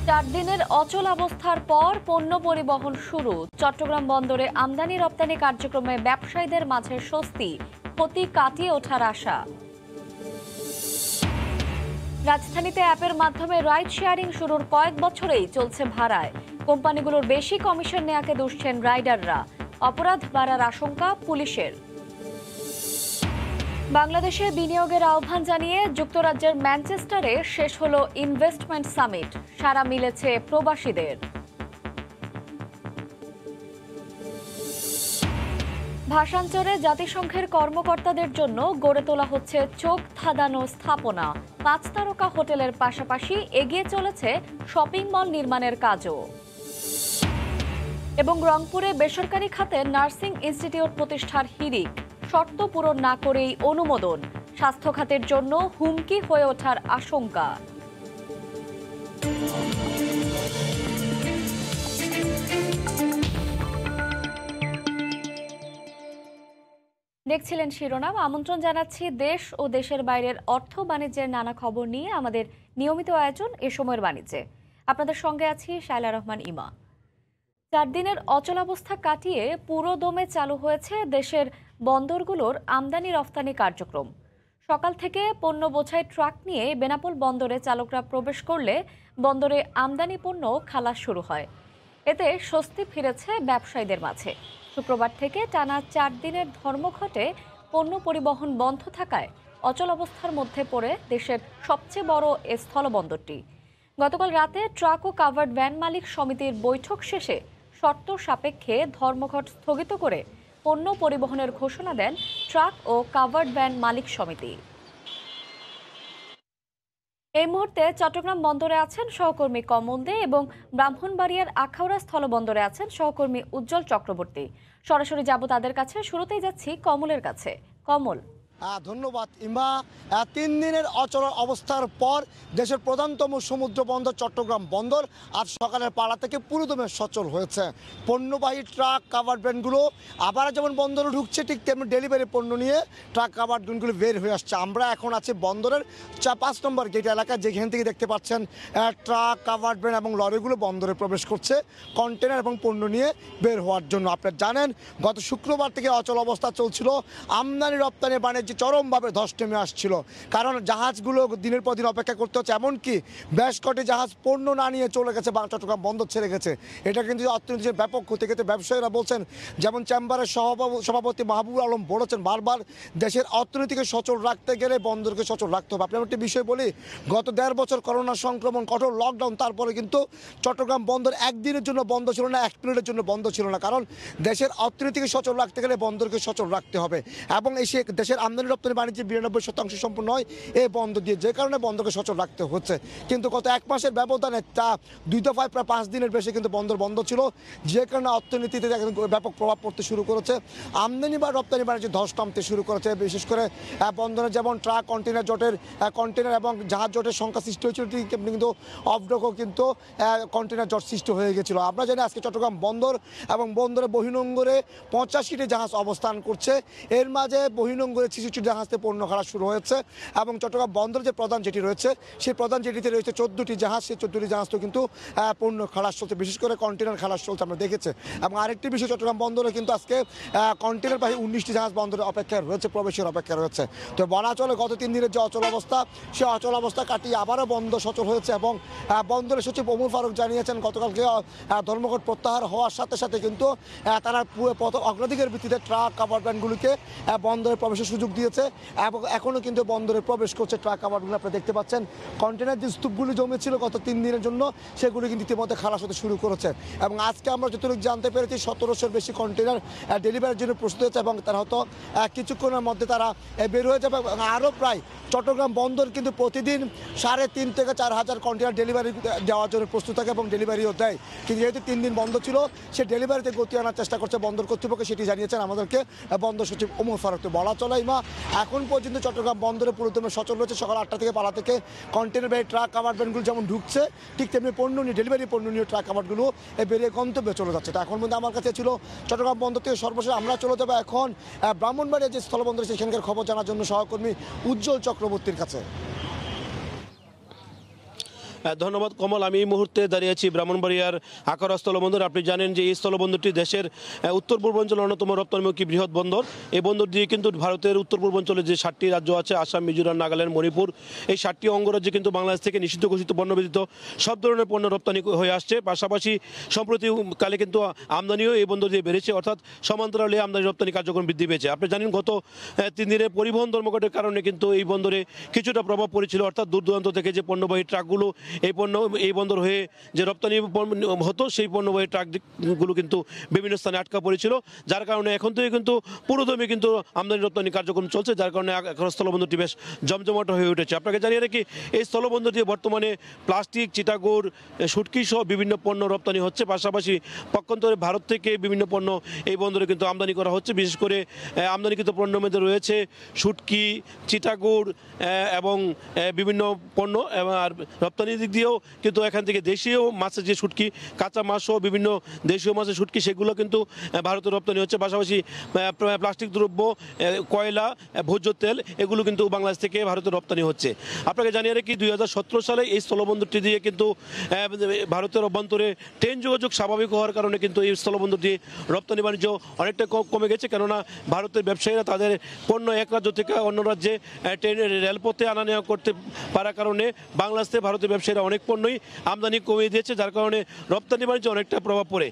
4 দিনের অচল অবস্থার পর পণ্য পরিবহন শুরু। চট্টগ্রাম বন্দরে আমদানি রপ্তানি কার্যক্রমে ব্যবসায়ীদের মাঝে স্বস্তি, ক্ষতি কাটিয়ে ওঠার আশা। রাজধানীতে অ্যাপের মাধ্যমে রাইড শেয়ারিং শুরুর কয়েক বছরেই চলছে ভাড়ায়। কোম্পানিগুলোর বেশি কমিশন নেওয়াকে দুষছেন রাইডাররা। অপরাধ বাড়ার আশঙ্কা পুলিশের। বাংলাদেশে বিনিয়োগের আহ্বান জানিয়ে যুক্তরাজ্যের ম্যানচেস্টারে শেষ হলো ইনভেস্টমেন্ট সামিট। সাড়া মিলেছে প্রবাসীদের। ভাষান্তরে জাতিসংঘের কর্মকর্তাদের জন্য গড়ে তোলা হচ্ছে চোখ ধাঁধানো স্থাপনা। 5 তারকা হোটেলের পাশাপাশি এগিয়ে চলেছে শপিং মল নির্মাণের কাজও। এবং রংপুরে বেসরকারি খাতে নার্সিং ইনস্টিটিউট প্রতিষ্ঠার হিড়িক। শর্ত পূরণ না করেই অনুমোদন। স্বাস্থ্য খাতের জন্য হুমকি হয়ে ওঠার আশঙ্কা। দেখছিলেন শিরোনাম। আমন্ত্রণ জানাচ্ছি দেশ ও দেশের বাইরের অর্থ বাণিজ্যের নানা খবর নিয়ে আমাদের নিয়মিত আয়োজন এ সময়ের বাণিজ্যে। আপনাদের সঙ্গে আছি শায়লা রহমান ইমা। 4 দিনের অচলাবস্থা কাটিয়ে পুরো দমে চালু হয়েছে দেশের বন্দরগুলোর আমদানি রফতানি কার্যক্রম। সকাল থেকে পণ্য বোঝাই ট্রাক নিয়ে বেনাপোল বন্দরে চালকরা প্রবেশ করলে বন্দরে আমদানি পণ্য খালাস শুরু হয়। এতে স্বস্তি ফিরেছে ব্যবসায়ীদের মাঝে। শুক্রবার থেকে টানা 4 দিনের ধর্মঘটে পণ্য পরিবহন বন্ধ থাকায় অচলাবস্থার মধ্যে পড়ে দেশের সবচেয়ে বড় স্থলবন্দরটি। গতকাল রাতে ট্রাক ও কাভার্ড ভ্যান মালিক সমিতির বৈঠক শেষে শর্ত সাপেক্ষে ধর্মঘট স্থগিত করে পণ্য পরিবহনের ঘোষণা দেন ট্রাক ও কাভার্ড ভ্যান মালিক সমিতি। এই মুহূর্তে চট্টগ্রাম বন্দরে আছেন সহকর্মী কমল দে এবং ব্রাহ্মণবাড়িয়ার আখাউড়া স্থলবন্দরে আছেন সহকর্মী উজ্জ্বল চক্রবর্তী। সরাসরি যাব তাদের কাছে। শুরুতেই যাচ্ছি কমলের কাছে। কমল। ধন্যবাদ ইমা। 3 দিনের অচল অবস্থার পর দেশের প্রধানতম সমুদ্র বন্দর চট্টগ্রাম বন্দর আজ সকালের পাড়া থেকে পুরোদমে সচল হয়েছে। পণ্যবাহী ট্রাক কাভার্ড ভ্যানগুলো আবার যেমন বন্দরে ঢুকছে, ঠিক তেমনি ডেলিভারি পণ্য নিয়ে ট্রাক কাভার্ড ভ্যানগুলো বের হয়ে আসছে। আমরা এখন আছি বন্দরের 5 নম্বর গেট এলাকায়, যেখান থেকে দেখতে পাচ্ছেন ট্রাক কাভার্ড ভ্যান এবং লরিগুলো বন্দরে প্রবেশ করছে কন্টেনার এবং পণ্য নিয়ে বের হওয়ার জন্য। আপনারা জানেন গত শুক্রবার থেকে অচল অবস্থা চলছিল। আমদানি রপ্তানি বাণিজ্য চরমভাবে ধস নেমে আসছিল, কারণ জাহাজগুলো দিনের পর দিন অপেক্ষা করতে হচ্ছে। এমনকি বেশ কটি জাহাজ পণ্য না নিয়ে চলে গেছে বা চট্টগ্রাম বন্দর ছেড়ে গেছে। এটা কিন্তু অর্থনীতির ব্যাপক ক্ষতি গেছে। ব্যবসায়ীরা বলছেন, যেমন চেম্বারের সভাপতি মাহবুব আলম বলেছেন, বারবার দেশের অর্থনীতিকে সচল রাখতে গেলে বন্দরকে সচল রাখতে হবে। আপনার একটি বিষয় বলি, গত 1.5 বছর করোনা সংক্রমণ, কঠোর লকডাউন, তারপরে কিন্তু চট্টগ্রাম বন্দর একদিনের জন্য বন্ধ ছিল না, 1 মিনিটের জন্য বন্ধ ছিল না। কারণ দেশের অর্থনীতিকে সচল রাখতে গেলে বন্দরকে সচল রাখতে হবে। এবং এই দেশের আমদানি রপ্তানি বাণিজ্য 92% সম্পূর্ণ হয় এই বন্দর দিয়ে, যে কারণে বন্দরকে সচল রাখতে হচ্ছে। কিন্তু গত 1 মাসের ব্যবধানে তা 2 দফায় প্রায় 5 দিনের বেশি কিন্তু বন্দর বন্ধ ছিল, যে কারণে অর্থনীতিতে ব্যাপক প্রভাব পড়তে শুরু করেছে। আমদানি বা রপ্তানি বাণিজ্য ধস নামতে শুরু করেছে। বিশেষ করে বন্দরে যেমন ট্রাক কন্টেনার এবং জাহাজ জটের সংখ্যা সৃষ্টি হয়েছিল, কিন্তু অফডকও কিন্তু কন্টেনার জট সৃষ্টি হয়ে গেছিল। আমরা জানি আজকে চট্টগ্রাম বন্দর এবং বন্দরে বহির্নোঙরে 85টি জাহাজ অবস্থান করছে। এর মাঝে বহির্নোঙরে 66টি জাহাজে পণ্য খালাস শুরু হয়েছে। এবং চট্টগ্রাম বন্দর যে প্রধান জেটি রয়েছে, সেই প্রধান জেটিতে রয়েছে 14টি জাহাজ। সেই 14টি জাহাজ তো কিন্তু পণ্য খালাস চলছে, বিশেষ করে কন্টেনার খালাস চলছে, আমরা দেখেছি। এবং আরেকটি বিষয়, চট্টগ্রাম বন্দরে কিন্তু আজকে কন্টেনারবাহী 19টি জাহাজ বন্দরে অপেক্ষায় রয়েছে, প্রবেশের অপেক্ষা রয়েছে। তো বলা চলে গত 3 দিনের যে অচল অবস্থা, সেই অচল অবস্থা কাটিয়ে আবারও বন্দর সচল হয়েছে। এবং বন্দরের সচিব ওমর ফারুক জানিয়েছেন, গতকালকে ধর্মঘট প্রত্যাহার হওয়ার সাথে সাথে কিন্তু তারা অগ্রাধিকার ভিত্তিতে ট্রাক কাভার্ড ভ্যানগুলিকে বন্দরে প্রবেশের সুযোগ দিয়েছে। এবং এখনও কিন্তু বন্দরে প্রবেশ করছে ট্রাক কাভার্ডগুলো। আপনারা দেখতে পাচ্ছেন কন্টেনার যে স্তূপগুলি জমেছিল গত 3 দিনের জন্য, সেগুলি কিন্তু ইতিমধ্যে খালাস হতে শুরু করেছে। এবং আজকে আমরা যতটুকু জানতে পেরেছি 1700-র বেশি কন্টেনার ডেলিভারির জন্য প্রস্তুত হয়েছে, এবং তারা হয়তো কিছুক্ষণের মধ্যে তারা বের হয়ে যাবে। এবং আরও প্রায় চট্টগ্রাম বন্দর কিন্তু প্রতিদিন 3.5 থেকে 4 হাজার কন্টেনার ডেলিভারি দেওয়ার জন্য প্রস্তুত থাকে এবং ডেলিভারিও দেয়। কিন্তু যেহেতু 3 দিন বন্ধ ছিল, সে ডেলিভারিতে গতি আনার চেষ্টা করছে বন্দর কর্তৃপক্ষ, সেটি জানিয়েছেন আমাদেরকে বন্দর সচিব ওমর ফারুক। বলা চলে ইমা, এখন পর্যন্ত চট্টগ্রাম বন্দরে পুরোদমে সচল রয়েছে। সকাল 8টা থেকে পালা থেকে কন্টেনার বাহী ট্রাক কাভার্ড ভ্যানগুলো যেমন ঢুকছে, ঠিক তেমনি পণ্য নিয়ে ডেলিভারি পণ্য নিয়ে ট্রাক কাভার্ডগুলো বেরিয়ে গন্তব্যে চলে যাচ্ছে। তা এখন পর্যন্ত আমার কাছে ছিল চট্টগ্রাম বন্দর থেকে। সর্বশেষ আমরা চলে যাবো এখন ব্রাহ্মণবাড়িয়া যে স্থলবন্দর, সেখানকার খবর জানার জন্য সহকর্মী উজ্জ্বল চক্রবর্তীর কাছে। ধন্যবাদ কমল। আমি এই মুহূর্তে দাঁড়িয়ে আছি ব্রাহ্মণবাড়িয়ার আখাউড়া স্থলবন্দর। আপনি জানেন যে এই স্থলবন্দরটি দেশের উত্তর পূর্বাঞ্চলের অন্যতম রপ্তানিমুখী বৃহৎ বন্দর। এই বন্দর দিয়ে কিন্তু ভারতের উত্তর পূর্বাঞ্চলে যে 7টি রাজ্য আছে, আসাম, মিজোরাম, নাগাল্যান্ড, মণিপুর, এই 7টি অঙ্গরাজ্যে কিন্তু বাংলাদেশ থেকে নিষিদ্ধ ঘোষিত পণ্য ব্যতীত সব ধরনের পণ্য রপ্তানি হয়ে আসছে। পাশাপাশি সম্প্রতি কালে কিন্তু আমদানিও এই বন্দর দিয়ে বেড়েছে, অর্থাৎ সমান্তরালে আমদানি রপ্তানি কার্যক্রম বৃদ্ধি পেয়েছে। আপনি জানেন গত 3 দিনে পরিবহন ধর্মঘটের কারণে কিন্তু এই বন্দরে কিছুটা প্রভাব পড়েছিল, অর্থাৎ দূর দূরান্ত থেকে যে পণ্যবাহী ট্রাকগুলো এই বন্দর হয়ে যে রপ্তানি হতো, সেই পণ্যবাহী ট্রাকগুলো কিন্তু বিভিন্ন স্থানে আটকা পড়েছিল, যার কারণে এখন থেকে কিন্তু পুরোদমে কিন্তু আমদানি রপ্তানি কার্যক্রম চলছে, যার কারণে এখন স্থলবন্দরটি বেশ জমজমাট হয়ে উঠেছে। আপনাকে জানিয়ে রাখি, এই স্থলবন্দর দিয়ে বর্তমানে প্লাস্টিক, চিটাগুড়, শুটকি সহ বিভিন্ন পণ্য রপ্তানি হচ্ছে। পাশাপাশি পক্ষান্তরে ভারত থেকে বিভিন্ন পণ্য এই বন্দরে কিন্তু আমদানি করা হচ্ছে। বিশেষ করে আমদানিকৃত পণ্যের মধ্যে রয়েছে শুটকি, চিটাগুড় এবং বিভিন্ন পণ্য। আর রপ্তানির দিক দিয়েও কিন্তু এখান থেকে দেশীয় মাছের যে শুটকি, কাঁচা মাছ সহ বিভিন্ন দেশীয় মাছের শুটকি, সেগুলো কিন্তু ভারতে রপ্তানি হচ্ছে। পাশাপাশি প্লাস্টিক দ্রব্য, কয়লা, ভোজ্য তেল, এগুলো কিন্তু বাংলাদেশ থেকে ভারতে রপ্তানি হচ্ছে। আপনাকে জানিয়ে রাখি, 2017 সালে এই স্থলবন্দরটি দিয়ে কিন্তু ভারতের অভ্যন্তরে ট্রেন যোগাযোগ স্বাভাবিক হওয়ার কারণে কিন্তু এই স্থলবন্দর দিয়ে রপ্তানি বাণিজ্য অনেকটা কমে গেছে। কেননা ভারতের ব্যবসায়ীরা তাদের পণ্য এক রাজ্য থেকে অন্য রাজ্যে ট্রেনের রেলপথে আনা নেওয়া করতে পারার কারণে বাংলাদেশ থেকে ভারতের ব্যবসায়ীরা অনেক পণ্যই আমদানি কমিয়ে দিয়েছে, যার কারণে রপ্তানি বাণিজ্যে অনেকটা প্রভাব পড়ে।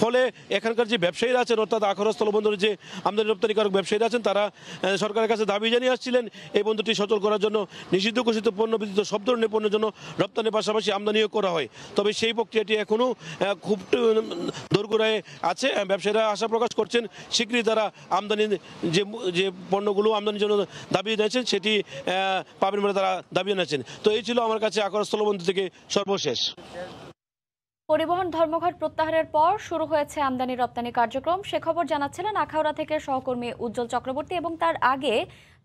ফলে এখানকার যে ব্যবসায়ীরা আছেন, অর্থাৎ আখাউড়া স্থলবন্দরে যে আমদানি রপ্তানিকারক ব্যবসায়ীরা আছেন, তারা সরকারের কাছে দাবি জানিয়ে আসছিলেন এই বন্দরটি সচল করার জন্য নিষিদ্ধ ঘোষিত পণ্য ব্যতীত সব ধরনের পণ্যের জন্য রপ্তানির পাশাপাশি আমদানিও করা হয়। তবে সেই প্রক্রিয়াটি এখনও খুব দোরগোড়ায় আছে। ব্যবসায়ীরা আশা প্রকাশ করছেন শীঘ্রই তারা আমদানি যে পণ্যগুলো আমদানির জন্য দাবি জানিয়েছেন সেটি পাবেন বলে তারা দাবি জানিয়েছেন। তো এই ছিল আমার কাছে আখাউড়া স্থলবন্দর থেকে সর্বশেষ। পরিবহন ধর্মঘট প্রত্যাহারের পর শুরু হয়েছে আমদানি রপ্তানি কার্যক্রম। সে খবর জানাচ্ছিলেন আখাউড়া থেকে সহকর্মী উজ্জ্বল চক্রবর্তী, এবং তার আগে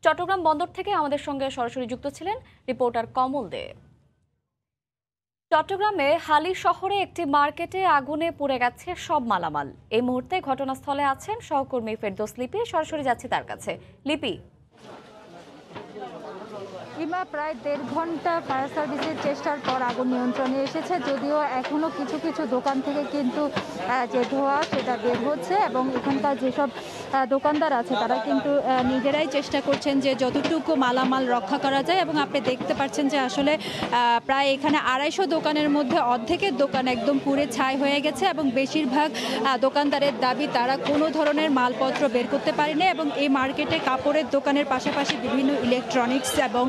চট্টগ্রাম বন্দর থেকে আমাদের সঙ্গে সরাসরি যুক্ত ছিলেন রিপোর্টার কমল দে। চট্টগ্রামে হালি শহরে একটি মার্কেটে আগুনে পুড়ে গেছে সব মালামাল। এই মুহূর্তে ঘটনাস্থলে আছেন সহকর্মী ফেরদৌস লিপি। সরাসরি যাচ্ছি তার কাছে। লিপি, ইমা, প্রায় 1.5 ঘন্টা ফায়ার সার্ভিসের চেষ্টার পর আগুন নিয়ন্ত্রণে এসেছে, যদিও এখনো কিছু কিছু দোকান থেকে কিন্তু যে ধোঁয়া সেটা বের হচ্ছে, এবং এখানকার যেসব দোকানদার আছে তারা কিন্তু নিজেরাই চেষ্টা করছেন যে যতটুকু মালামাল রক্ষা করা যায়। এবং আপনি দেখতে পাচ্ছেন যে আসলে প্রায় এখানে 250 দোকানের মধ্যে অর্ধেকের দোকান একদম পুড়ে ছাই হয়ে গেছে, এবং বেশিরভাগ দোকানদারের দাবি তারা কোনো ধরনের মালপত্র বের করতে পারেনি। এবং এই মার্কেটে কাপড়ের দোকানের পাশাপাশি বিভিন্ন ইলেকট্রনিক্স এবং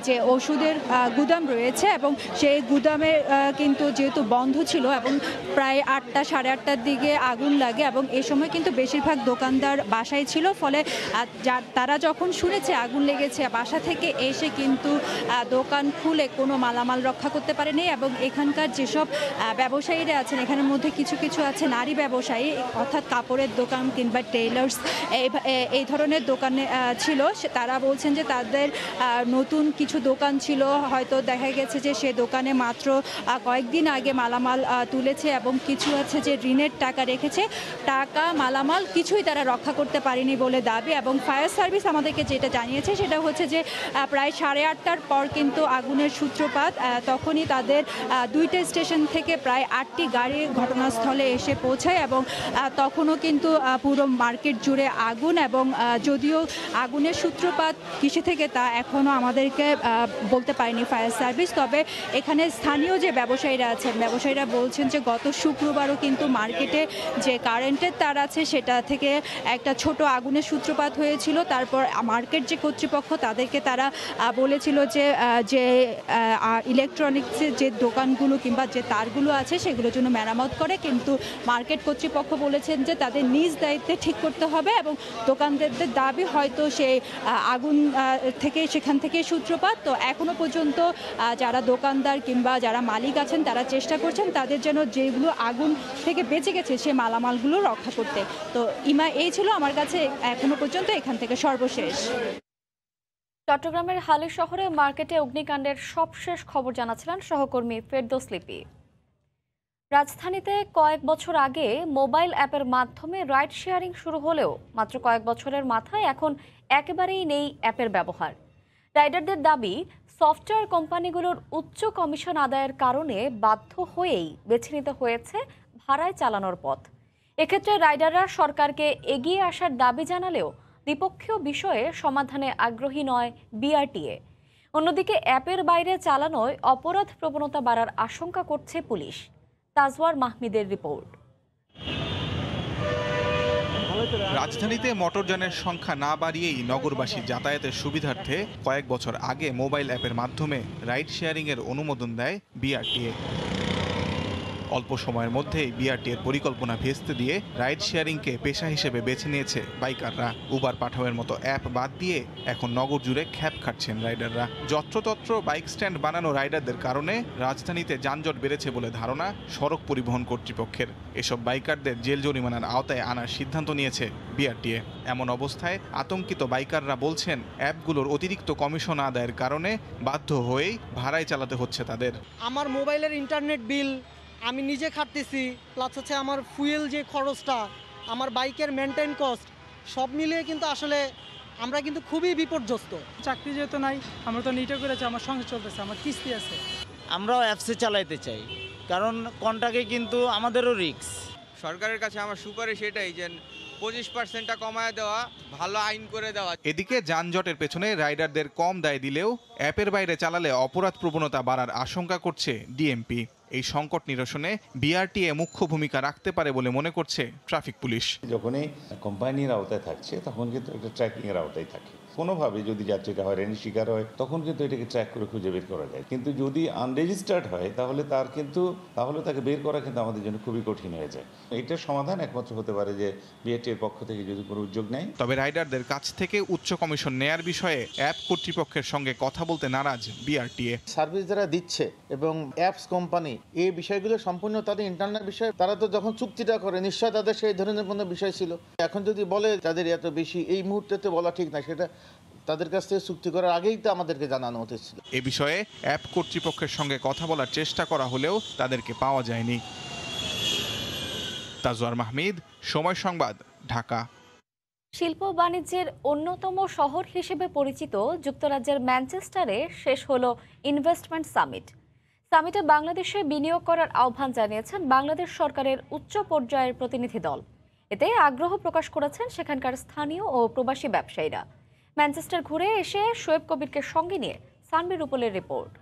যে ওষুধের গুদাম রয়েছে, এবং সেই গুদামে কিন্তু যেহেতু বন্ধ ছিল, এবং প্রায় 8টা সাড়ে 8টার দিকে আগুন লাগে, এবং এই সময় কিন্তু বেশিরভাগ দোকানদার বাসায় ছিল। ফলে তারা যখন শুনেছে আগুন লেগেছে, বাসা থেকে এসে কিন্তু দোকান খুলে কোনো মালামাল রক্ষা করতে পারেনি। এবং এখানকার যেসব ব্যবসায়ীরা আছেন, এখানের মধ্যে কিছু কিছু আছে নারী ব্যবসায়ী, অর্থাৎ কাপড়ের দোকান কিংবা টেইলার্স এই ধরনের দোকানে ছিল। তারা বলছেন যে তাদের নতুন কিছু দোকান ছিল, হয়তো দেখা গেছে যে সে দোকানে মাত্র কয়েকদিন আগে মালামাল তুলেছে, এবং কিছু আছে যে ঋণের টাকা রেখেছে, টাকা মালামাল কিছুই তারা রক্ষা করতে পারেনি বলে দাবি। এবং ফায়ার সার্ভিস আমাদেরকে যেটা জানিয়েছে সেটা হচ্ছে যে প্রায় 8:30টার পর কিন্তু আগুনের সূত্রপাত। তখনই তাদের 2টে স্টেশন থেকে প্রায় 8টি গাড়ি ঘটনাস্থলে এসে পৌঁছায়, এবং তখনও কিন্তু পুরো মার্কেট জুড়ে আগুন। এবং যদিও আগুনের সূত্রপাত কিসে থেকে তা এখনও আমাদেরকে বলতে পারেনি ফায়ার সার্ভিস। তবে এখানে স্থানীয় যে ব্যবসায়ীরা আছেন, ব্যবসায়ীরা বলছেন যে গত শুক্রবারও কিন্তু মার্কেটে যে কারেন্টের তার আছে সেটা থেকে একটা ছোট আগুনের সূত্রপাত হয়েছিল। তারপর মার্কেট যে কর্তৃপক্ষ তাদেরকে তারা বলেছিল যে ইলেকট্রনিক্সের যে দোকানগুলো কিংবা যে তারগুলো আছে সেগুলোর জন্য মেরামত করে, কিন্তু মার্কেট কর্তৃপক্ষ বলেছেন যে তাদের নিজ দায়িত্বে ঠিক করতে হবে। এবং দোকানদারদের দাবি হয়তো সেই আগুন থেকে সেখান থেকে সূত্রপাত। তো এখনো পর্যন্ত যারা দোকানদার কিংবা যারা মালিক আছেন তারা চেষ্টা করছেন তাদের যেন যেগুলো আগুন থেকে বেঁচে গেছে সে মালামালগুলো রক্ষা করতে। তো ইমা, এই ছিল আমার কাছে এখনো পর্যন্ত এখান থেকে সর্বশেষ। চট্টগ্রামের হালি শহরে মার্কেটে অগ্নিকাণ্ডের সবশেষ খবর জানাচ্ছিলেন সহকর্মী ফেরদৌস লিপি। রাজধানীতে কয়েক বছর আগে মোবাইল অ্যাপের মাধ্যমে রাইড শেয়ারিং শুরু হলেও মাত্র কয়েক বছরের মাথায় এখন একেবারেই নেই অ্যাপের ব্যবহার। রাইডারদের দাবি, সফটওয়্যার কোম্পানিগুলোর উচ্চ কমিশন আদায়ের কারণে বাধ্য হয়েই বেছে নিতে হয়েছে ভাড়ায় চালানোর পথ। এক্ষেত্রে রাইডাররা সরকারকে এগিয়ে আসার দাবি জানালেও দ্বিপক্ষীয় বিষয়ে সমাধানে আগ্রহী নয় বিআরটিএ। অন্যদিকে অ্যাপের বাইরে চালানোয় অপরাধ প্রবণতা বাড়ার আশঙ্কা করছে পুলিশ। তাজওয়ার মাহমিদের রিপোর্ট। রাজধানীতে মোটরযানের সংখ্যা না বাড়িয়েই নগরবাসী যাতায়াতের সুবিধার্থে কয়েক বছর আগে মোবাইল অ্যাপের মাধ্যমে রাইড শেয়ারিংয়ের অনুমোদন দেয় বিআরটিএ। অল্প সময়ের মধ্যেই বিআরটিএর পরিকল্পনা ভেস্তে দিয়ে রাইড শেয়ারিংকে পেশা হিসেবে বেছে নিয়েছে বাইকাররা। উবার পাঠাওয়ের মতো অ্যাপ বাদ দিয়ে এখন নগর জুড়ে খ্যাপ খাচ্ছেন রাইডাররা। যত্রতত্র বাইক স্ট্যান্ড বানানো রাইডারদের কারণে রাজধানীতে যানজট বেড়েছে বলে ধারণা সড়ক পরিবহন কর্তৃপক্ষের। এসব বাইকারদের জেল জরিমানার আওতায় আনার সিদ্ধান্ত নিয়েছে বিআরটিএ। এমন অবস্থায় আতঙ্কিত বাইকাররা বলছেন অ্যাপগুলোর অতিরিক্ত কমিশন আদায়ের কারণে বাধ্য হয়েই ভাড়ায় চালাতে হচ্ছে তাদের। আমার মোবাইলের ইন্টারনেট বিল আমি নিজে খাটতেছি, প্লাস হচ্ছে আমার ফুয়েল যে খরচটা, আমার বাইকের মেনটেন কস্ট, সব মিলিয়ে কিন্তু আসলে আমরা কিন্তু খুবই বিপর্যস্ত। চাকরি যেহেতু নাই, আমরা তো নিটে করেছি, আমার সংসার চলতেছে, আমার কিস্তি আছে। আমরাও অ্যাপসে চালাইতে চাই, কারণ কন্টাকে কিন্তু আমাদেরও রিস্ক। সরকারের কাছে আমার সুপারিশ এটাই যে 25%টা কমায় দেওয়া, ভালো আইন করে দেওয়া। এদিকে যানজটের পেছনে রাইডারদের কম দায় দিলেও অ্যাপের বাইরে চালালে অপরাধ প্রবণতা বাড়ার আশঙ্কা করছে ডিএমপি। এই সংকট নিরসনে বিআরটিএ মুখ্য ভূমিকা রাখতে পারে বলে মনে করছে ট্রাফিক পুলিশ। যখনই কোম্পানির আওতায় থাকছে তখন কিন্তু একটা ট্র্যাকিংয়ের আওতায় থাকে। কোনোভাবে যদি যাত্রীটা হয়রানির শিকার হয় তখন কিন্তু এটাকে ট্র্যাক করে খুঁজে বের করা যায়। কিন্তু যদি আনরেজিস্টার্ড হয় তাহলে তাকে বের করা কিন্তু আমাদের জন্য খুবই কঠিন হয়ে যায়। এটার সমাধান একমাত্র হতে পারে যে বিআরটিএর পক্ষ থেকে যদি কোনো উদ্যোগ নেয়। তবে রাইডারদের কাছ থেকে উচ্চ কমিশন নেয়ার বিষয়ে অ্যাপ কর্তৃপক্ষের সঙ্গে কথা বলতে নারাজ বিআরটিএ। সার্ভিস যারা দিচ্ছে এবং অ্যাপস কোম্পানি এই বিষয়গুলো সম্পূর্ণ তাদের ইন্টারনাল বিষয়। তারা তো যখন চুক্তিটা করে নিশ্চয় তাদের সেই ধরনের কোনো বিষয় ছিল। এখন যদি বলে তাদের এত বেশি, এই মুহূর্তে তো বলা ঠিক না, সেটা তাদের কাছ থেকে চুক্তি করার আগেই তো আমাদেরকে জানানো উচিত ছিল। এ বিষয়ে অ্যাপ কর্তৃপক্ষের সঙ্গে কথা বলার চেষ্টা করা হলেও তাদেরকে পাওয়া যায়নি। তাজওয়ার মাহমিদ, সময় সংবাদ, ঢাকা। শিল্প বাণিজ্যের অন্যতম শহর হিসেবে পরিচিত যুক্তরাজ্যের ম্যানচেস্টারে শেষ হলো ইনভেস্টমেন্ট সামিট। সামিটে বাংলাদেশে বিনিয়োগ করার আহ্বান জানিয়েছেন বাংলাদেশ সরকারের উচ্চ পর্যায়ের প্রতিনিধি দল। এতে আগ্রহ প্রকাশ করেছেন সেখানকার স্থানীয় ও প্রবাসী ব্যবসায়ীরা। ম্যানচেস্টার ঘুরে এসে শোয়েব কবিরকে সঙ্গে নিয়ে সানবির রুপলের রিপোর্ট।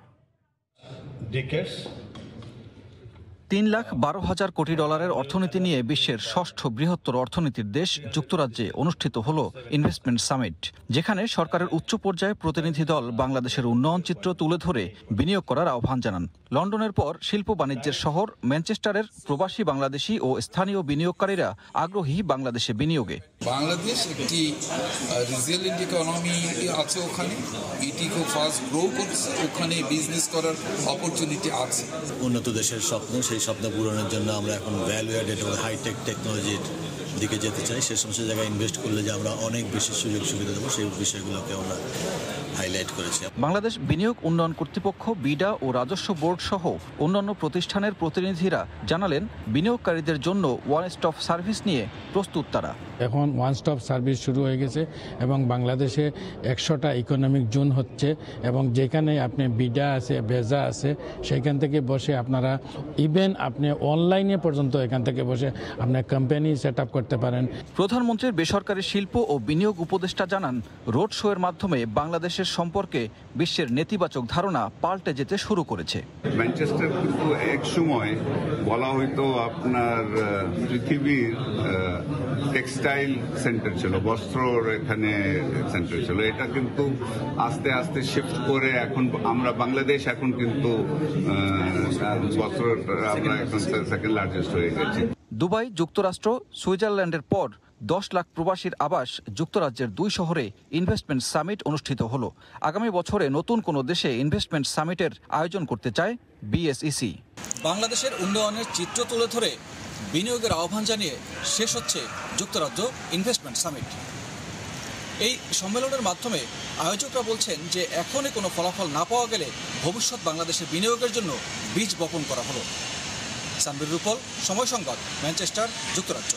3,12,000 কোটি ডলারের অর্থনীতি নিয়ে বিশ্বের ষষ্ঠ বৃহত্তর অর্থনীতির দেশ যুক্তরাজ্যে অনুষ্ঠিত হল ইনভেস্টমেন্ট সামিট, যেখানে সরকারের উচ্চ পর্যায়ে প্রতিনিধি দল বাংলাদেশের উন্নয়ন চিত্র তুলে ধরে বিনিয়োগ করার আহ্বান জানান। লন্ডনের পর শিল্প বাণিজ্যের শহর ম্যানচেস্টারের প্রবাসী বাংলাদেশি ও স্থানীয় বিনিয়োগকারীরা আগ্রহী বাংলাদেশে বিনিয়োগে। বাংলাদেশ একটি রিজিলিয়েন্ট ইকোনমি আছে, ওখানে ইটি খুব ফাস্ট গ্রো করছে, ওখানে বিজনেস করার অপরচুনিটি আছে। উন্নত দেশের স্বপ্ন, সেই স্বপ্ন পূরণের জন্য আমরা এখন ভ্যালু অ্যাডেড ও হাইটেক টেকনোলজির দিকে যেতে চাই। সে সমস্ত জায়গায় ইনভেস্ট করলে যে আমরা অনেক বেশি সুযোগ সুবিধা দেবো, সেই বিষয়গুলোকে আমরা হাইলাইট করেছি। বাংলাদেশ বিনিয়োগ উন্নয়ন কর্তৃপক্ষ, বিডা ও রাজস্ব বোর্ড সহ অন্যান্য প্রতিষ্ঠানের প্রতিনিধিরা জানালেন বিনিয়োগকারীদের জন্য ওয়ান স্টপ সার্ভিস নিয়ে প্রস্তুত তারা। এখন ওয়ান স্টপ সার্ভিস শুরু হয়ে গেছে এবং বাংলাদেশে 100টা ইকোনমিক জোন হচ্ছে, এবং যেখানে আপনি বিডা আছে, বেজা আছে, সেখান থেকে বসে আপনারা ইভেন আপনি অনলাইনে পর্যন্ত এখান থেকে বসে আপনার কোম্পানি সেট আপ করতে পারেন। প্রধানমন্ত্রীর বেসরকারি শিল্প ও বিনিয়োগ উপদেষ্টা জানান, রোড শো এর মাধ্যমে বাংলাদেশের সম্পর্কে বিশ্বের নেতিবাচক ধারণা পাল্টে যেতে শুরু করেছে। ম্যানচেস্টার কিন্তু এক সময় বলা হয়তো আপনার পৃথিবীর টেক্সটাইল সেন্টার ছিল, বস্ত্রর এখানে সেন্টার ছিল। এটা কিন্তু আস্তে আস্তে শিফট করে এখন আমরা বাংলাদেশ এখন কিন্তু বস্ত্র আমরা এখন সেকেন্ড লার্জেস্ট হয়ে গেছি। দুবাই, যুক্তরাষ্ট্র, সুইজারল্যান্ডের পর 10 লাখ প্রবাসীর আবাস যুক্তরাজ্যের 2 শহরে ইনভেস্টমেন্ট সামিট অনুষ্ঠিত হলো। আগামী বছরে নতুন কোনো দেশে ইনভেস্টমেন্ট সামিটের আয়োজন করতে চায় বিএসইসি। বাংলাদেশের উন্নয়নের চিত্র তুলে ধরে বিনিয়োগের আহ্বান জানিয়ে শেষ হচ্ছে যুক্তরাজ্য ইনভেস্টমেন্ট সামিট। এই সম্মেলনের মাধ্যমে আয়োজকরা বলছেন যে এখনই কোনো ফলাফল না পাওয়া গেলে ভবিষ্যৎ বাংলাদেশের বিনিয়োগের জন্য বীজ বপন করা হলো। সানবির রূপল, সময় সংবাদ, ম্যানচেস্টার, যুক্তরাজ্য।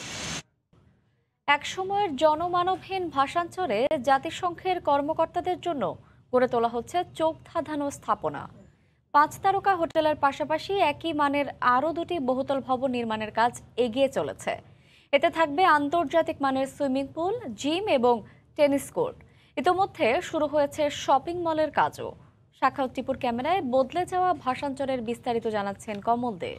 এক সময়ের জনমানবহীন ভাষাঞ্চলে জাতিসংঘের কর্মকর্তাদের জন্য গড়ে তোলা হচ্ছে চোখ ধাঁধানো স্থাপনা। 5 তারকা হোটেলের পাশাপাশি একই মানের আরও 2টি বহুতল ভবন নির্মাণের কাজ এগিয়ে চলেছে। এতে থাকবে আন্তর্জাতিক মানের সুইমিং পুল, জিম এবং টেনিস কোর্ট। ইতোমধ্যে শুরু হয়েছে শপিং মলের কাজও। সাখাওয়াত টিপুর ক্যামেরায় বদলে যাওয়া ভাষাঞ্চলের বিস্তারিত জানাচ্ছেন কমল দে।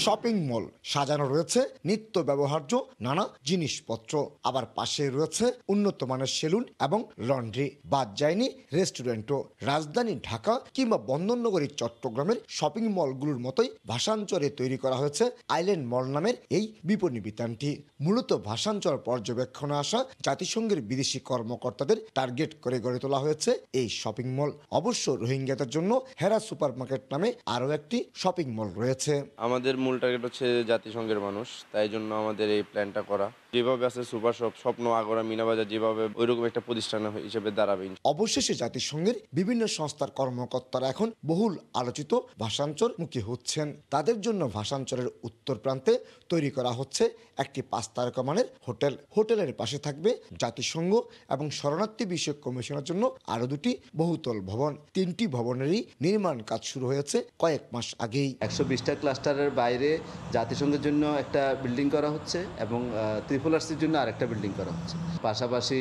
শপিং মল সাজানো রয়েছে নিত্য ব্যবহার্য নানা জিনিসপত্র, আবার পাশে রয়েছে উন্নত মানের সেলুন এবং লন্ড্রি। বাদ যায়নি রেস্টুরেন্টও। রাজধানী ঢাকা কিংবা বন্দরনগরী চট্টগ্রামের শপিং মলগুলোর মতোই ভাষাঞ্চলে তৈরি করা হয়েছে আইল্যান্ড মল নামের এই বিপণী বিতানটি। মূলত ভাষাঞ্চল পর্যবেক্ষণে আসা জাতিসংঘের বিদেশি কর্মকর্তাদের টার্গেট করে গড়ে তোলা হয়েছে এই শপিং মল। অবশ্য রোহিঙ্গাদের জন্য হেরা সুপারমার্কেট নামে আরও একটি শপিং মল রয়েছে। আমাদের মূল টার্গেট হচ্ছে জাতিসংঘের মানুষ, তাই জন্য আমাদের এই প্ল্যানটা করা। যেভাবে আছে সুপার শপ, স্বপ্ন, আগরা, মিনাবাজার, যেভাবে ওইরকম একটা প্রতিষ্ঠান হিসেবে দাঁড়াবে। অবশেষে জাতিসংঘের বিভিন্ন সংস্থার কর্মকর্তারা এখন বহুল আলোচিত ভাষাঞ্চল মুখী হচ্ছেন। তাদের জন্য ভাষাঞ্চলের উত্তর প্রান্তে তৈরি করা হচ্ছে একটি 5 তারকা মানের হোটেল। হোটেলের পাশে থাকবে জাতিসংঘ এবং শরণার্থী বিষয়ক কমিশনের জন্য আরো 2টি বহুতল ভবন। 3টি ভবনেরই নির্মাণ কাজ শুরু হয়েছে কয়েক মাস আগেই। 120টা ক্লাস্টারের বাইরে জাতিসংঘের জন্য একটা বিল্ডিং করা হচ্ছে এবং ত্রিপুলার্সের জন্য আরেকটা বিল্ডিং করা হচ্ছে। পাশাপাশি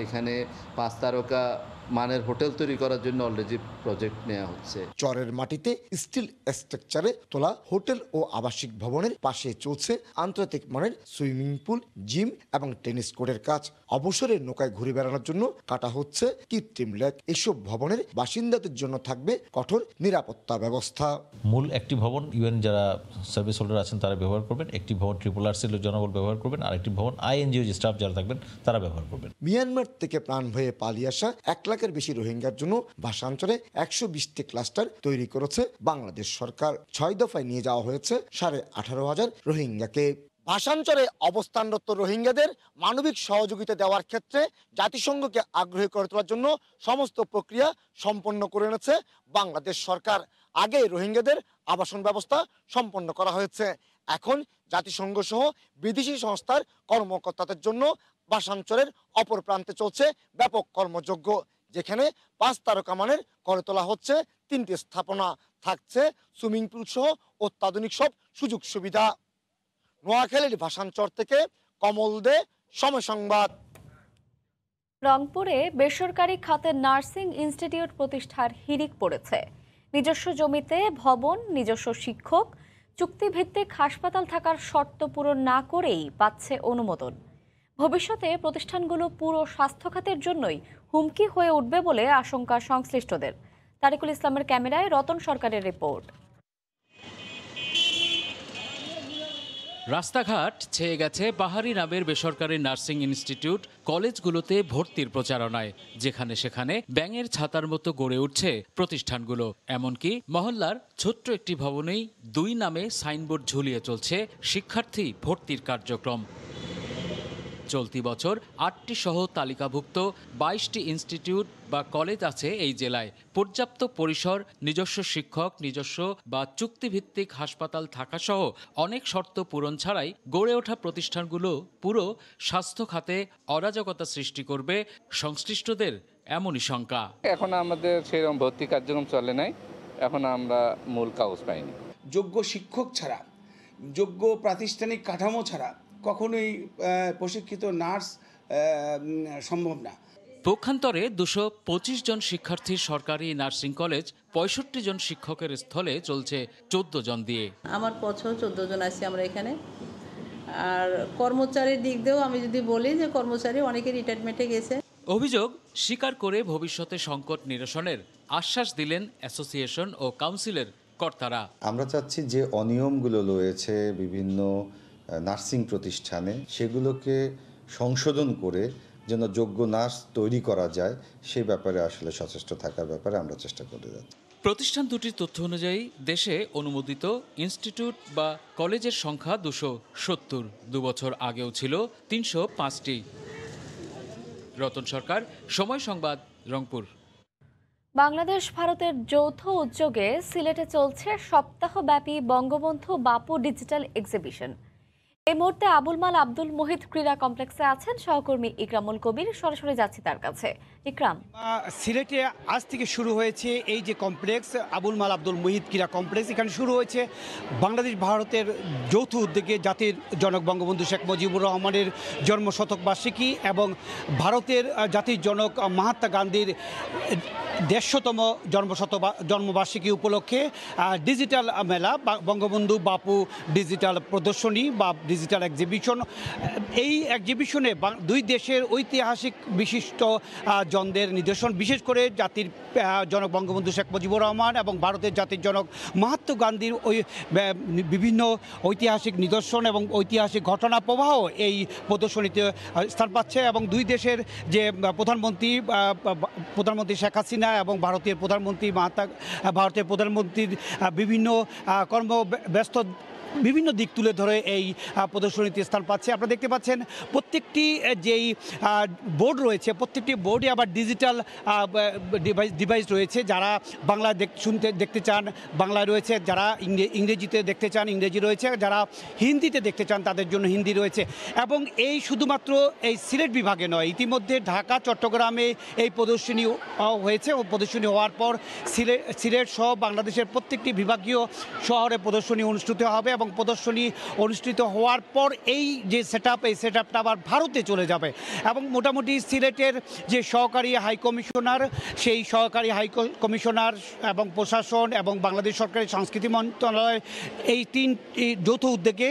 এখানে 5 তারকা মানের হোটেল তৈরি করার জন্য অলরেডি প্রজেক্ট নেওয়া হচ্ছে। চরের মাটিতে স্টিল স্ট্রাকচারে তোলা হোটেল ও আবাসিক ভবনের পাশে চলছে আন্তর্জাতিক মানের সুইমিং পুল, জিম এবং টেনিস কোর্টের কাজ। অবসরের নৌকায় ঘুরে বেড়ানোর জন্য কাটা হচ্ছে কৃত্রিম লেক। এসব ভবনের বাসিন্দাদের জন্য থাকবে কঠোর নিরাপত্তা ব্যবস্থা। মূল একটি ভবন ইউএন যারা সার্ভিস হোল্ডার আছেন তারা ব্যবহার করবেন, একটি ভবন ট্রিপল-আরসি জনবল ব্যবহার করবেন, আর একটি ভবন আইএনজিও যে স্টাফ যারা থাকবেন তারা ব্যবহার করবেন। মিয়ানমার থেকে প্রাণ ভয়ে পালিয়ে আসা 1 লাখের বেশি রোহিঙ্গার জন্য ভাষাঞ্চলে 120টি ক্লাস্টার তৈরি করেছে বাংলাদেশ সরকার। 6 দফায় নিয়ে যাওয়া হয়েছে 18,500 রোহিঙ্গাকে। ভাষাঞ্চলে অবস্থানরত রোহিঙ্গাদের মানবিক সহযোগিতা দেওয়ার ক্ষেত্রে জাতিসংঘকে আগ্রহী করে তোলার জন্য সমস্ত প্রক্রিয়া সম্পন্ন করে এনেছে বাংলাদেশ সরকার। আগে রোহিঙ্গাদের আবাসন ব্যবস্থা সম্পন্ন করা হয়েছে। এখন জাতিসংঘ সহ বিদেশি সংস্থার কর্মকর্তাদের জন্য ভাষাঞ্চলের অপর প্রান্তে চলছে ব্যাপক কর্মযজ্ঞ, যেখানে 5 তারকা মানের করে তোলা হচ্ছে 3টি স্থাপনা। থাকছে সুইমিং পুল সহ অত্যাধুনিক সব সুযোগ সুবিধা। নোয়াখালীর ভাষাঞ্চল থেকে কমল দে, সময় সংবাদ। রংপুরে বেসরকারি খাতে নার্সিং ইনস্টিটিউট প্রতিষ্ঠার হিড়িক পড়েছে। নিজস্ব জমিতে ভবন, নিজস্ব শিক্ষক, চুক্তিভিত্তিক হাসপাতাল থাকার শর্ত পূরণ না করেই পাচ্ছে অনুমোদন। ভবিষ্যতে প্রতিষ্ঠানগুলো পুরো স্বাস্থ্য খাতের জন্যই হুমকি হয়ে উঠবে বলে আশঙ্কা সংশ্লিষ্টদের। তারিকুল ইসলামের ক্যামেরায় রতন সরকারের রিপোর্ট। রাস্তাঘাট ছেয়ে গেছে বাহারি নামের বেসরকারি নার্সিং ইনস্টিটিউট কলেজগুলোতে ভর্তির প্রচারণায়। যেখানে সেখানে ব্যাঙের ছাতার মতো গড়ে উঠছে প্রতিষ্ঠানগুলো। এমনকি মহল্লার ছোট্ট একটি ভবনেই 2 নামে সাইনবোর্ড ঝুলিয়ে চলছে শিক্ষার্থী ভর্তির কার্যক্রম। চলতি বছর 8টি সহ তালিকাভুক্ত 22টি ইনস্টিটিউট বা কলেজ আছে এই জেলায়। পর্যাপ্ত পরিসর, নিজস্ব শিক্ষক, নিজস্ব বা চুক্তিভিত্তিক হাসপাতাল থাকা সহ অনেক শর্ত পূরণ ছাড়াই গড়ে ওঠা প্রতিষ্ঠানগুলো পুরো স্বাস্থ্য খাতে অরাজকতা সৃষ্টি করবে সংশ্লিষ্টদের এমনই শঙ্কা। এখন আমাদের সেরকম ভর্তি কার্যক্রম চলে নাই, এখন আমরা মূল কাগজ পাইনি। যোগ্য শিক্ষক ছাড়া, যোগ্য প্রাতিষ্ঠানিক কাঠামো ছাড়া কখনোই প্রশিক্ষিত নার্স সম্ভব না। পক্ষান্তরে 225 জন শিক্ষার্থীর সরকারি নার্সিং কলেজ 65 জন শিক্ষকের স্থলে চলছে 14 জন দিয়ে। আমার পছন্দ 14 জন আছি আমরা এখানে। আর কর্মচারীর দিক দিয়েও আমি যদি বলি যে কর্মচারী অনেকে রিটায়ারমেন্টে গেছে। অভিযোগ স্বীকার করে ভবিষ্যতে সংকট নিরসনের আশ্বাস দিলেন অ্যাসোসিয়েশন ও কাউন্সিলের কর্তারা। আমরা চাচ্ছি যে অনিয়মগুলো রয়েছে বিভিন্ন নার্সিং প্রতিষ্ঠানে সেগুলোকে সংশোধন করে যেন যোগ্য নার্স তৈরি করা যায় সেই ব্যাপারে আসলে সচেষ্ট থাকার ব্যাপারে আমরা চেষ্টা করে যাচ্ছি। প্রতিষ্ঠান দুটির তথ্য অনুযায়ী দেশে অনুমোদিত ইনস্টিটিউট বা কলেজের সংখ্যা 270। 2 বছর আগেও ছিল 305টি। রতন সরকার, সময় সংবাদ, রংপুর। বাংলাদেশ ভারতের যৌথ উদ্যোগে সিলেটে চলছে সপ্তাহব্যাপী বঙ্গবন্ধু বাপু ডিজিটাল এক্সিবিশন। এই মুহূর্তে আবুল মাল আব্দুল মুহিত ক্রীড়া কমপ্লেক্সে আছেন সহকর্মী ইকরামুল কবির। সরাসরি যাচ্ছি তার কাছে। ইকরাম। সিলেটে আজ থেকে শুরু হয়েছে এই যে কমপ্লেক্স আবুল মাল আব্দুল মুহিত ক্রীড়া কমপ্লেক্স। এখানে শুরু হয়েছে বাংলাদেশ ভারতের যৌথ উদ্যোগে জাতির জনক বঙ্গবন্ধু শেখ মুজিবুর রহমানের জন্মশতবার্ষিকী এবং ভারতের জাতির জনক মহাত্মা গান্ধীর ১৫০তম জন্মবার্ষিকী উপলক্ষে ডিজিটাল মেলা বঙ্গবন্ধু বাপু ডিজিটাল প্রদর্শনী বা ডিজিটাল এক্সিবিশন। এই এক্সিবিশনে দুই দেশের ঐতিহাসিক বিশিষ্ট জনদের নিদর্শন, বিশেষ করে জাতির জনক বঙ্গবন্ধু শেখ মুজিবুর রহমান এবং ভারতের জাতির জনক মহাত্মা গান্ধীর ওই বিভিন্ন ঐতিহাসিক নিদর্শন এবং ঐতিহাসিক ঘটনা প্রবাহ এই প্রদর্শনীতে স্থান পাচ্ছে। এবং দুই দেশের যে প্রধানমন্ত্রী শেখ হাসিনা এবং ভারতের প্রধানমন্ত্রীর বিভিন্ন কর্মব্যস্ত বিভিন্ন দিক তুলে ধরে এই প্রদর্শনীতে স্থান পাচ্ছে। আপনারা দেখতে পাচ্ছেন প্রত্যেকটি যেই বোর্ড রয়েছে, প্রত্যেকটি বোর্ডে আবার ডিজিটাল ডিভাইস রয়েছে। যারা বাংলা দেখতে চান বাংলায় রয়েছে, যারা ইংরেজিতে দেখতে চান ইংরেজি রয়েছে, যারা হিন্দিতে দেখতে চান তাদের জন্য হিন্দি রয়েছে। এবং এই শুধুমাত্র এই সিলেট বিভাগে নয়, ইতিমধ্যে ঢাকা চট্টগ্রামে এই প্রদর্শনী হয়েছে ও প্রদর্শনী হওয়ার পর সিলেট সহ বাংলাদেশের প্রত্যেকটি বিভাগীয় শহরে প্রদর্শনী অনুষ্ঠিত হবে এবং প্রদর্শনী অনুষ্ঠিত হওয়ার পর এই যে এই সেট আপটা আবার ভারতে চলে যাবে। এবং মোটামুটি সিলেটের যে সহকারী হাই কমিশনার, সেই সহকারী হাই কমিশনার এবং প্রশাসন এবং বাংলাদেশ সরকারের সংস্কৃতি মন্ত্রণালয় এই তিনটি যৌথ উদ্যোগে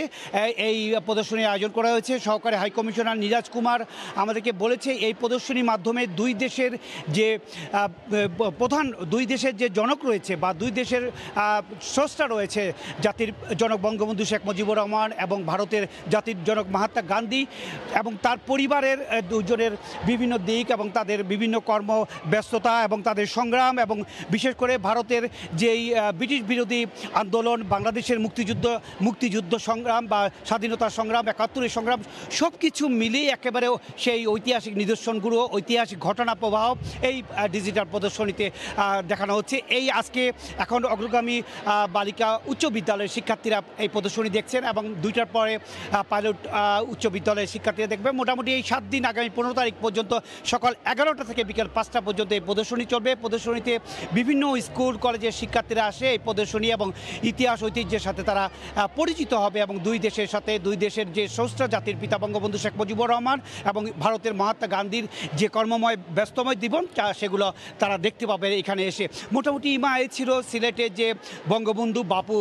এই প্রদর্শনীর আয়োজন করা হয়েছে। সহকারী হাই কমিশনার নিরাজ কুমার আমাদেরকে বলেছে এই প্রদর্শনীর মাধ্যমে দুই দেশের যে জনক রয়েছে বা দুই দেশের স্রষ্টা রয়েছে, জাতির জনক বঙ্গবন্ধু শেখ মুজিবুর রহমান এবং ভারতের জাতির জনক মহাত্মা গান্ধী এবং তার পরিবারের দুজনের বিভিন্ন দিক এবং তাদের বিভিন্ন কর্মব্যস্ততা এবং তাদের সংগ্রাম এবং বিশেষ করে ভারতের যেই ব্রিটিশ বিরোধী আন্দোলন, বাংলাদেশের মুক্তিযুদ্ধ সংগ্রাম বা স্বাধীনতা সংগ্রাম, ৭১-এর সংগ্রাম, সব কিছু মিলিয়ে একেবারে সেই ঐতিহাসিক নিদর্শনগুলো, ঐতিহাসিক ঘটনা প্রবাহ এই ডিজিটাল প্রদর্শনীতে দেখানো হচ্ছে। এই আজকে এখন অগ্রগামী বালিকা উচ্চ বিদ্যালয়ের শিক্ষার্থীরা এই প্রদর্শনী দেখছেন এবং ২টার পরে পাইলট উচ্চ বিদ্যালয়ের শিক্ষার্থীরা দেখবে। মোটামুটি এই 7 দিন আগামী 15 তারিখ পর্যন্ত সকাল 11টা থেকে বিকেল 5টা পর্যন্ত এই প্রদর্শনী চলবে। প্রদর্শনীতে বিভিন্ন স্কুল কলেজের শিক্ষার্থীরা আসে এই প্রদর্শনী এবং ইতিহাস ঐতিহ্যের সাথে তারা পরিচিত হবে এবং দুই দেশের যে স্রষ্টা জাতির পিতা বঙ্গবন্ধু শেখ মুজিবুর রহমান এবং ভারতের মহাত্মা গান্ধীর যে কর্মময় ব্যস্তময় জীবন সেগুলো তারা দেখতে পাবে এখানে এসে। মোটামুটি এই ছিল সিলেটে যে বঙ্গবন্ধু বাপু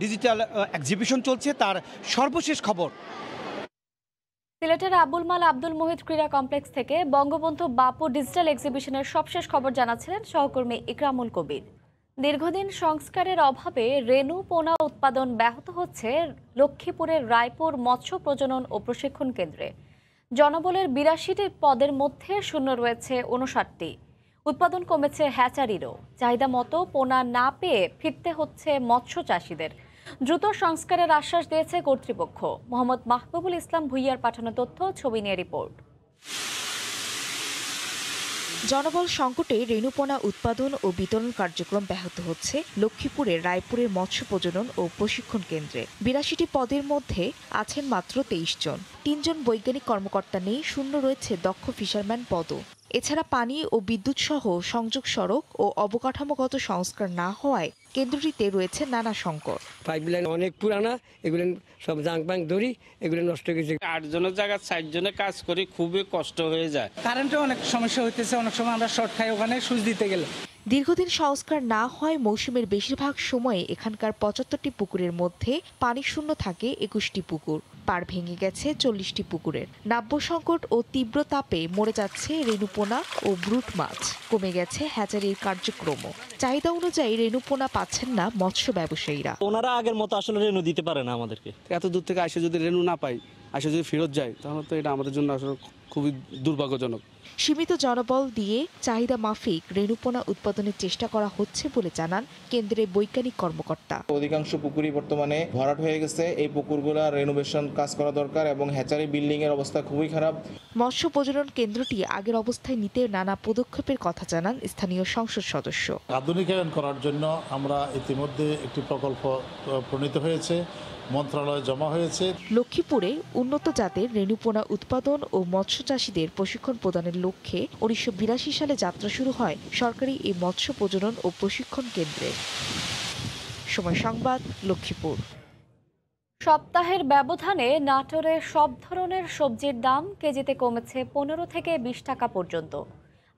ডিজিটাল এক্সিবিশন চলছে তার সর্বশেষ খবর। সিলেটের আবুল মাল আব্দুল মুহিত ক্রীড়া কমপ্লেক্স থেকে বঙ্গবন্ধু বাপু ডিজিটাল এক্সিবিশনের সবশেষ খবর জানাচ্ছিলেন সহকর্মী ইকরামুল কবির। দীর্ঘদিন সংস্কারের অভাবে রেণু পোনা উৎপাদন ব্যাহত হচ্ছে লক্ষ্মীপুরের রায়পুর মৎস্য প্রজনন ও প্রশিক্ষণ কেন্দ্রে। জনবলের ৮২টি পদের মধ্যে শূন্য রয়েছে ৫৯টি। উৎপাদন কমেছে হ্যাচারিরও। চাহিদা মতো পোনা না পেয়ে ফিরতে হচ্ছে মৎস্য চাষিদের। দ্রুত সংস্কারের আশ্বাস দিয়েছে কর্তৃপক্ষ। মোহাম্মদ মাহবুবুল ইসলাম ভুইয়ার পাঠানো তথ্য, ছবি নিয়ে রিপোর্ট। জনবল সংকটে রেণুপোনা উৎপাদন ও বিতরণ কার্যক্রম ব্যাহত হচ্ছে লক্ষ্মীপুরের রায়পুরের মৎস্য প্রজনন ও প্রশিক্ষণ কেন্দ্রে। ৮২টি পদের মধ্যে আছেন মাত্র ২৩ জন। ৩ জন বৈজ্ঞানিক কর্মকর্তা নেই, শূন্য রয়েছে দক্ষ ফিশারম্যান পদও। এছাড়া পানি ও বিদ্যুৎ সহ সংযোগ সড়ক ও অবকাঠামোগত সংস্কার না হওয়ায় কেন্দ্রটিতে রয়েছে নানা সংকট। পাইপলাইন অনেক পুরানা, এগুলো সব জাং ব্যাং ধরি, এগুলো নষ্ট হয়ে গেছে। 8 জনের জায়গায় 4 জনে কাজ করি, খুবই কষ্ট হয়ে যায়। কারেন্টের অনেক সমস্যা হইতেছে, অনেক সময় আমরা শর্ট খাই ওখানে সুইচ দিতে গেলে। দীর্ঘদিন সংস্কার না হয় মৌসুমের বেশিরভাগ সময়ে এখানকার ৭৫টি পুকুরের মধ্যে পানি শূন্য থাকে ২১টি পুকুর। পাড় ভেঙে গেছে ৪০টি পুকুরের। নাব্য সংকট ও তীব্র তাপে মরে যাচ্ছে রেণুপোনা ও ব্রুট মাছ। কমে গেছে হ্যাচারির কার্যক্রমও। চাহিদা অনুযায়ী রেণুপোনা পাচ্ছেন না মৎস্য ব্যবসায়ীরা। ওনারা আগের মতো আসলে রেণু দিতে পারে না আমাদেরকে। এত দূর থেকে আসে যদি রেণু না পাই, আসে যদি ফেরত যায়, তাহলে তো এটা আমাদের জন্য আসলে খুবই দুর্ভাগ্যজনক। সীমিত জনবল দিয়ে চাহিদা মাফিক রেণুপোনা উৎপাদনের চেষ্টা করা হচ্ছে বলে জানান কেন্দ্রের বৈজ্ঞানিক কর্মকর্তা। অধিকাংশ পুকুরই বর্তমানে ভরাট হয়ে গেছে। এই পুকুরগুলো রেনোভেশন কাজ করা দরকার এবং হ্যাচারি বিল্ডিং এর অবস্থা খুবই খারাপ। মৎস্য প্রজনন কেন্দ্রটি আগের অবস্থায় নিতে নানা পদক্ষেপের কথা জানান স্থানীয় সংসদ সদস্য। আধুনিকায়ন করার জন্য আমরা ইতিমধ্যে একটি প্রকল্প প্রণীত হয়েছে, মন্ত্রণালয়ে জমা হয়েছে। লক্ষ্মীপুরে উন্নত জাতের রেণুপোনা উৎপাদন ও মৎস্য চাষীদের প্রশিক্ষণ প্রদানের লক্ষ্যে 1982 সালে যাত্রা শুরু হয় সরকারি এই মৎস্য প্রজনন ও প্রশিক্ষণ কেন্দ্রে। সময় সংবাদ, লক্ষ্মীপুর। সপ্তাহের ব্যবধানে নাটোরে সব ধরনের সবজির দাম কেজিতে কমেছে 15 থেকে 20 টাকা পর্যন্ত।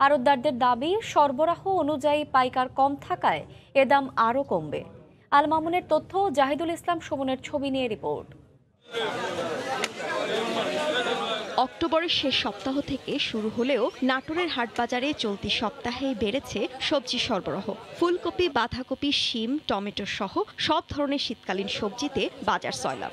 আড়তদারদের দাবি, সরবরাহ অনুযায়ী পাইকার কম থাকায় এ দাম আরও কমবে। আল মামুনের তথ্য, জাহিদুল ইসলাম সুমনের ছবি নিয়ে রিপোর্ট। অক্টোবরের শেষ সপ্তাহ থেকে শুরু হলেও নাটোরের হাটবাজারে চলতি সপ্তাহে বেড়েছে সবজি সরবরাহ। ফুলকপি, বাঁধাকপি, শিম, টমেটো সহ সব ধরনের শীতকালীন সবজিতে বাজার সয়লাব।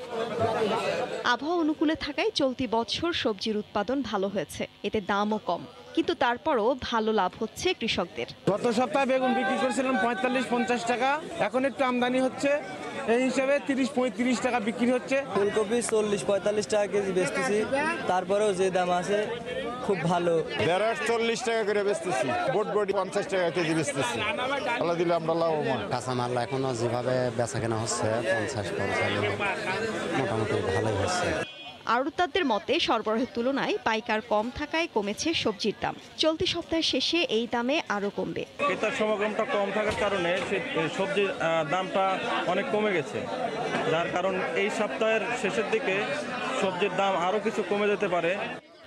আবহাওয়া অনুকূলে থাকায় চলতি বছর সবজির উৎপাদন ভালো হয়েছে, এতে দামও কম, কিন্তু তারপরও ভালো লাভ হচ্ছে কৃষকদের। গত সপ্তাহে বেগুন বিক্রি করেছিলাম 45-50 টাকা, এখন একটু আমদানি হচ্ছে, এই হিসাবে 30-35 টাকা বিক্রি হচ্ছে। ফুলকপি 40-45 টাকা কেজি বেচতেছি, তারপরেও যে দাম আছে খুব ভালো। 40 টাকা করে বেচতেছি, বটবটি 50 টাকা কেজি বেচতেছি। আল্লাহ দিলে আমরা লাভবান। কাঁচামাল এখনো যেভাবে বেচা কেনা হচ্ছে 50-55 মোটামুটি ভালোই হচ্ছে। আড়তদারদের মতে সরবরাহের তুলনায় পাইকার কম থাকায় কমেছে সবজির দাম। চলতি সপ্তাহের শেষে এই দামে আরও কমবে। ক্রেতার সমাগমটা কম থাকার কারণে সবজির দামটা অনেক কমে গেছে, যার কারণ এই সপ্তাহের শেষের দিকে সবজির দাম আরও কিছু কমে যেতে পারে।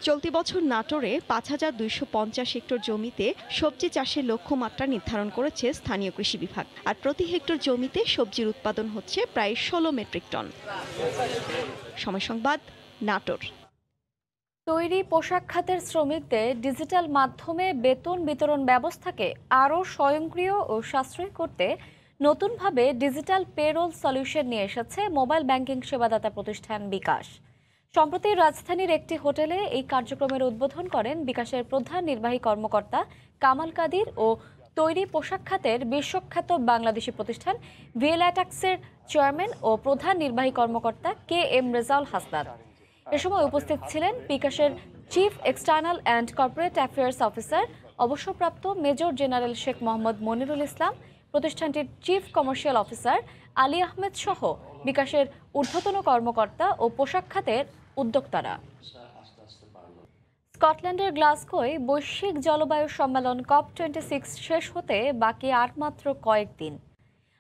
চলতি বছর নাটোরে 5250 হেক্টর জমিতে সবজি চাষের লক্ষ্যমাত্রা নির্ধারণ করেছে স্থানীয় কৃষি বিভাগ, আর প্রতি হেক্টর জমিতে সবজির উৎপাদন হচ্ছে প্রায় 16 মেট্রিক টন। সময় সংবাদ, নাটোর। তৈরি পোশাক খাতের শ্রমিকদের ডিজিটাল মাধ্যমে বেতন বিতরণ ব্যবস্থাকে আরও স্বয়ংক্রিয় ও সাশ্রয়ী করতে নতুনভাবে ডিজিটাল পেরোল সলিউশন নিয়ে এসেছে মোবাইল ব্যাংকিং সেবাদাতা প্রতিষ্ঠান বিকাশ। সম্প্রতি রাজধানীর একটি হোটেলে এই কার্যক্রমের উদ্বোধন করেন বিকাশের প্রধান নির্বাহী কর্মকর্তা কামাল কাদির ও তৈরি পোশাক খাতের বিশ্বখ্যাত বাংলাদেশি প্রতিষ্ঠান ভিএলঅ্যাটাক্সের চেয়ারম্যান ও প্রধান নির্বাহী কর্মকর্তা KM রেজাউল হাসনাত। এ সময় উপস্থিত ছিলেন বিকাশের chief external and corporate affairs officer অবসরপ্রাপ্ত মেজর জেনারেল শেখ মোহাম্মদ মনিরুল ইসলাম, প্রতিষ্ঠানটির chief commercial officer Ali Ahmed সহ বিকাশের ঊর্ধ্বতন কর্মকর্তা ও পোশাক খাতের উদ্যোক্তারা। স্কটল্যান্ডের গ্লাসগোয় বৈশ্বিক জলবায়ু সম্মেলন COP26 শেষ হতে বাকি আর মাত্র কয়েকদিন।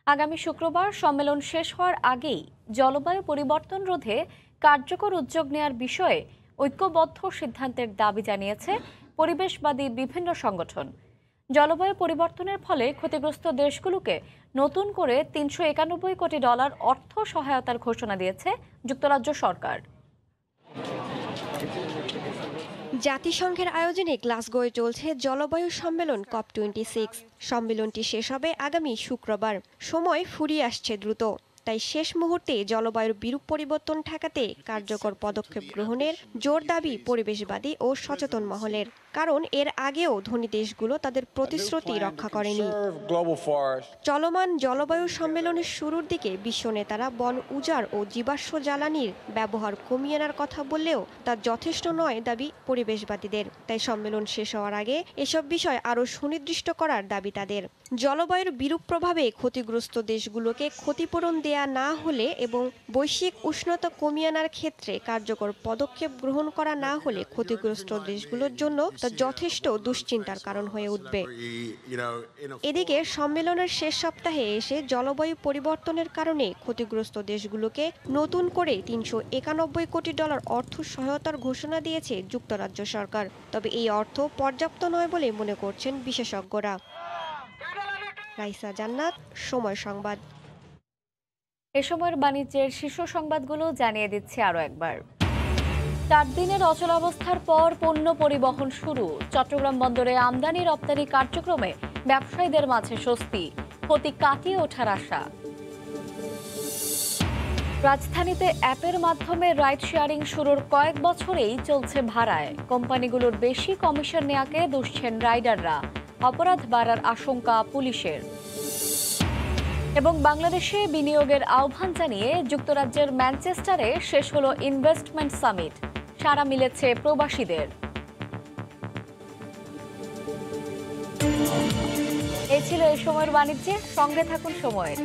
আগামী শুক্রবার সম্মেলন শেষ হওয়ার আগেই জলবায়ু পরিবর্তন রোধে কার্যকর উদ্যোগ নেওয়ার বিষয়ে ঐক্যবদ্ধ সিদ্ধান্তের দাবি জানিয়েছে পরিবেশবাদী বিভিন্ন সংগঠন। জলবায়ু পরিবর্তনের ফলে ক্ষতিগ্রস্ত দেশগুলোকে নতুন করে $391 কোটি অর্থ সহায়তার ঘোষণা দিয়েছে যুক্তরাজ্য সরকার। জাতিসংঘের আয়োজনে গ্লাসগোয় চলছে জলবায়ু সম্মেলন COP26। সম্মেলনটি শেষ হবে আগামী শুক্রবার। সময় ফুরিয়ে আসছে দ্রুত, তাই শেষ মুহূর্তে জলবায়ুর বিরূপ পরিবর্তন ঠেকাতে কার্যকর পদক্ষেপ গ্রহণের জোর দাবি পরিবেশবাদী ও সচেতন মহলের। কারণ এর আগেও ধনী দেশগুলো তাদের প্রতিশ্রুতি রক্ষা করেনি। চলমান জলবায়ু সম্মেলনের শুরুর দিকে বিশ্ব নেতারা বন উজাড় ও জীবাশ্ম জ্বালানির ব্যবহার কমিয়ে আনার কথা বললেও তা যথেষ্ট নয় দাবি পরিবেশবাদীদের। তাই সম্মেলন শেষ হওয়ার আগে এসব বিষয় আরও সুনির্দিষ্ট করার দাবি তাদের। জলবায়ুর বিরূপ প্রভাবে ক্ষতিগ্রস্ত দেশগুলোকে ক্ষতিপূরণ দেয়া না হলে এবং বৈশ্বিক উষ্ণতা কমিয়ে আনার ক্ষেত্রে কার্যকর পদক্ষেপ গ্রহণ করা না হলে ক্ষতিগ্রস্ত দেশগুলোর জন্য তা যথেষ্ট দুশ্চিন্তার কারণ হয়ে উঠবে। এদিকে সম্মেলনের শেষ সপ্তাহে এসে জলবায়ু পরিবর্তনের কারণে ক্ষতিগ্রস্ত দেশগুলোকে নতুন করে $391 কোটি অর্থ সহায়তার ঘোষণা দিয়েছে যুক্তরাজ্য সরকার। তবে এই অর্থ পর্যাপ্ত নয় বলে মনে করছেন বিশেষজ্ঞরা। রাইসা জান্নাত, সময় সংবাদ। এ সময়ের বাণিজ্যের শীর্ষ সংবাদগুলো জানিয়ে দিচ্ছে আরও একবার। 4 দিনের অচলাবস্থার পর পণ্য পরিবহন শুরু। চট্টগ্রাম বন্দরে আমদানি রপ্তানি কার্যক্রমে ব্যবসায়ীদের মাঝে স্বস্তি, ক্ষতি কাটিয়ে ওঠার আশা। রাজধানীতে অ্যাপের মাধ্যমে রাইড শেয়ারিং শুরুর কয়েক বছরেই চলছে ভাড়ায়। কোম্পানিগুলোর বেশি কমিশন নেওয়াকে দুষছেন রাইডাররা। অপরাধ বাড়ার আশঙ্কা পুলিশের। এবং বাংলাদেশে বিনিয়োগের আহ্বান জানিয়ে যুক্তরাজ্যের ম্যানচেস্টারে শেষ হলো ইনভেস্টমেন্ট সামিট। সাড়া মিলেছে প্রবাসীদের। এই ছিল এই সময়ের বাণিজ্যে, সঙ্গে থাকুন সময়ের।